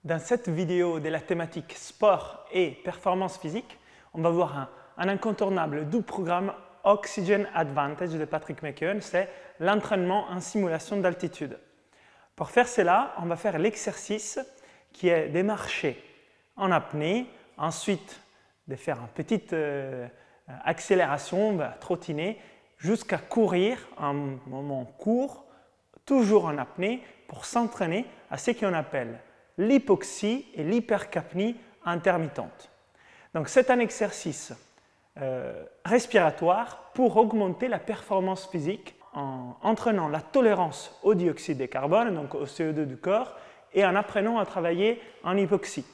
Dans cette vidéo de la thématique sport et performance physique, on va voir un incontournable du programme Oxygen Advantage de Patrick McKeown, c'est l'entraînement en simulation d'altitude. Pour faire cela, on va faire l'exercice qui est de marcher en apnée, ensuite de faire une petite accélération, on va trottiner, jusqu'à courir un moment court, toujours en apnée, pour s'entraîner à ce qu'on appelle l'hypoxie et l'hypercapnie intermittente. Donc c'est un exercice respiratoire pour augmenter la performance physique en entraînant la tolérance au dioxyde de carbone, donc au CO2 du corps, et en apprenant à travailler en hypoxie.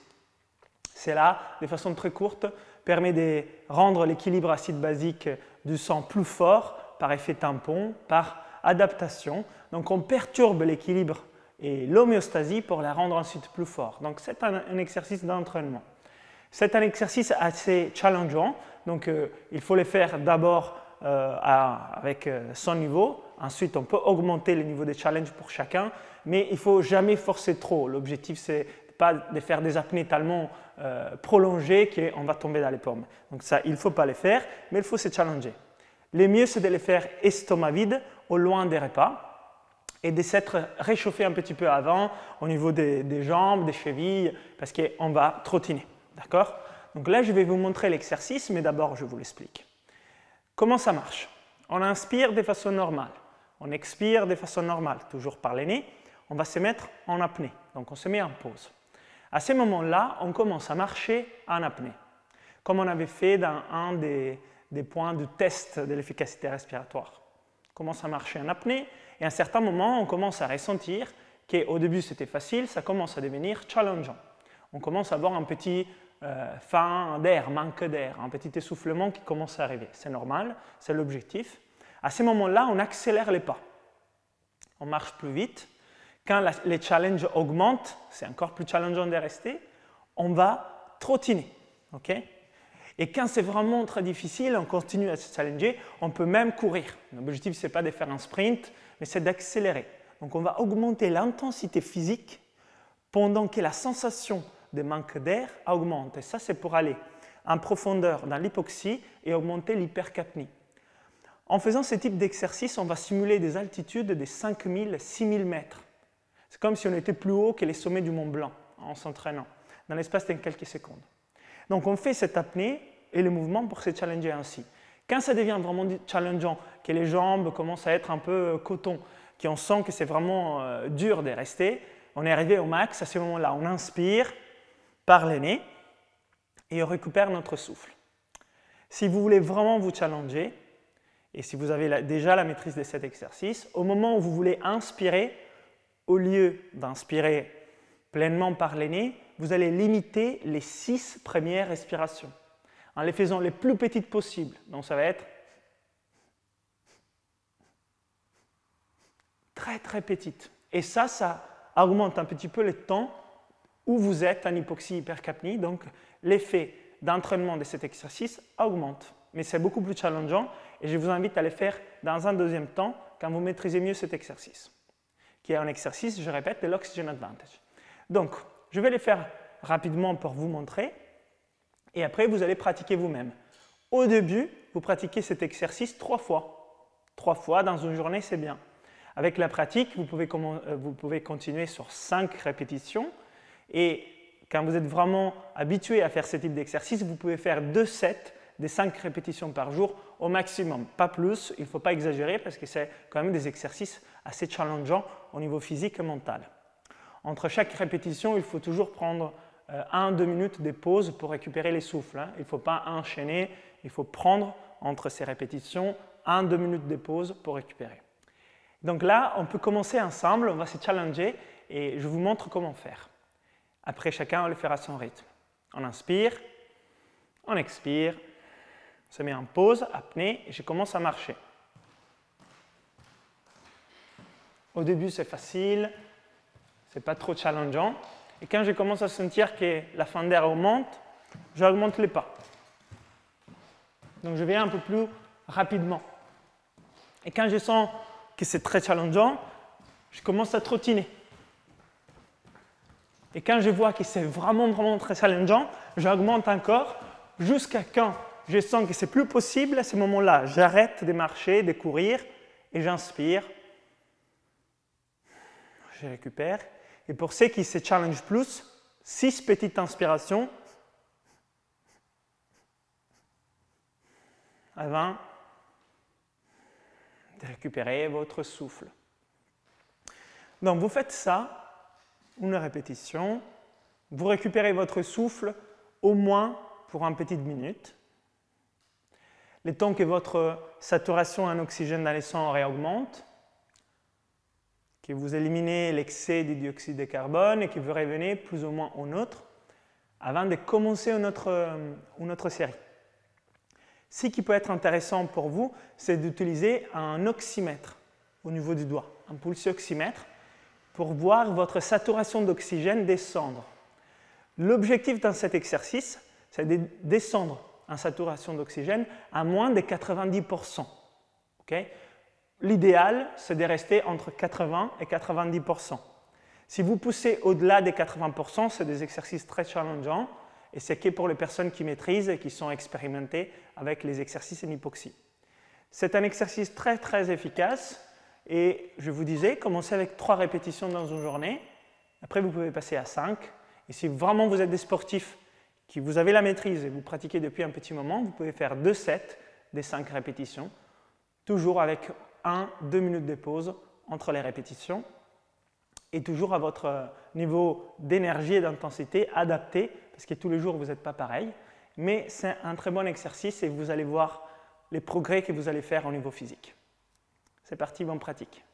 Cela, de façon très courte, permet de rendre l'équilibre acide-basique du sang plus fort par effet tampon, par adaptation. Donc on perturbe l'équilibre et l'homéostasie pour la rendre ensuite plus fort. Donc c'est un exercice d'entraînement. C'est un exercice assez challengeant, donc il faut le faire d'abord avec son niveau. Ensuite, on peut augmenter le niveau de challenge pour chacun, mais il ne faut jamais forcer trop. L'objectif, c'est pas de faire des apnées tellement prolongées qu'on va tomber dans les pommes. Donc ça, il ne faut pas le faire, mais il faut se challenger. Le mieux, c'est de le faire estomac vide, au loin des repas, et de s'être réchauffé un petit peu avant au niveau des jambes, des chevilles, parce qu'on va trottiner. D'accord? Donc là, je vais vous montrer l'exercice, mais d'abord, je vous l'explique. Comment ça marche? On inspire de façon normale, on expire de façon normale, toujours par le nez. On va se mettre en apnée, donc on se met en pause. À ce moment-là, on commence à marcher en apnée, comme on avait fait dans un des points du test de l'efficacité respiratoire. On commence à marcher en apnée et à un certain moment, on commence à ressentir qu'au début c'était facile, ça commence à devenir challengeant. On commence à avoir un petit faim d'air, manque d'air, un petit essoufflement qui commence à arriver. C'est normal, c'est l'objectif. À ce moment-là, on accélère les pas. On marche plus vite. Quand les challenges augmentent, c'est encore plus challengeant de rester, on va trottiner. Okay? Et quand c'est vraiment très difficile, on continue à se challenger, on peut même courir. L'objectif, ce n'est pas de faire un sprint, mais c'est d'accélérer. Donc on va augmenter l'intensité physique pendant que la sensation de manque d'air augmente. Et ça, c'est pour aller en profondeur dans l'hypoxie et augmenter l'hypercapnie. En faisant ce type d'exercice, on va simuler des altitudes de 5000, 6000 mètres. C'est comme si on était plus haut que les sommets du Mont Blanc en s'entraînant, dans l'espace de quelques secondes. Donc on fait cette apnée et le mouvement pour se challenger ainsi. Quand ça devient vraiment challengeant, que les jambes commencent à être un peu coton, qu'on sent que c'est vraiment dur de rester, on est arrivé au max. À ce moment-là, on inspire par le nez et on récupère notre souffle. Si vous voulez vraiment vous challenger, et si vous avez déjà la maîtrise de cet exercice, au moment où vous voulez inspirer, au lieu d'inspirer pleinement par le nez, vous allez limiter les 6 premières respirations en les faisant les plus petites possibles. Donc ça va être très très petite. Et ça augmente un petit peu le temps où vous êtes en hypoxie hypercapnie. Donc l'effet d'entraînement de cet exercice augmente. Mais c'est beaucoup plus challengeant et je vous invite à le faire dans un deuxième temps quand vous maîtrisez mieux cet exercice, qui est un exercice, je répète, de l'Oxygen Advantage. Donc, je vais le faire rapidement pour vous montrer et après, vous allez pratiquer vous-même. Au début, vous pratiquez cet exercice 3 fois. 3 fois dans une journée, c'est bien. Avec la pratique, vous pouvez continuer sur 5 répétitions et quand vous êtes vraiment habitué à faire ce type d'exercice, vous pouvez faire 2 sets de 5 répétitions par jour au maximum, pas plus. Il ne faut pas exagérer parce que c'est quand même des exercices assez challengeants au niveau physique et mental. Entre chaque répétition, il faut toujours prendre 1-2 minutes de pause pour récupérer les souffles. Il ne faut pas enchaîner, il faut prendre entre ces répétitions 1-2 minutes de pause pour récupérer. Donc là, on peut commencer ensemble, on va se challenger et je vous montre comment faire. Après, chacun le fera à son rythme. On inspire, on expire, on se met en pause, apnée, et je commence à marcher. Au début, c'est facile, ce n'est pas trop challengeant. Et quand je commence à sentir que la fin d'air augmente, j'augmente les pas. Donc je vais un peu plus rapidement. Et quand je sens que c'est très challengeant, je commence à trottiner. Et quand je vois que c'est vraiment très challengeant, j'augmente encore jusqu'à quand je sens que c'est plus possible. À ce moment-là, j'arrête de marcher, de courir et j'inspire. Je récupère. Et pour ceux qui se challenge plus, 6 petites inspirations avant de récupérer votre souffle. Donc vous faites ça, une répétition, vous récupérez votre souffle au moins pour une petite minute. Le temps que votre saturation en oxygène dans le sang réaugmente, que vous éliminez l'excès du dioxyde de carbone et que vous revenez plus ou moins au neutre avant de commencer une autre série. Ce qui peut être intéressant pour vous, c'est d'utiliser un oxymètre au niveau du doigt, un pulsioxymètre, pour voir votre saturation d'oxygène descendre. L'objectif dans cet exercice, c'est de descendre en saturation d'oxygène à moins de 90%. Okay? L'idéal, c'est de rester entre 80 et 90%. Si vous poussez au-delà des 80%, c'est des exercices très challengeants et c'est que pour les personnes qui maîtrisent et qui sont expérimentées avec les exercices en hypoxie. C'est un exercice très efficace et je vous disais, commencez avec 3 répétitions dans une journée. Après, vous pouvez passer à 5. Et si vraiment vous êtes des sportifs, que vous avez la maîtrise et vous pratiquez depuis un petit moment, vous pouvez faire 2 sets des 5 répétitions, toujours avec 1-2 minutes de pause entre les répétitions et toujours à votre niveau d'énergie et d'intensité adapté, parce que tous les jours vous n'êtes pas pareil, mais c'est un très bon exercice et vous allez voir les progrès que vous allez faire au niveau physique. C'est parti, bonne pratique.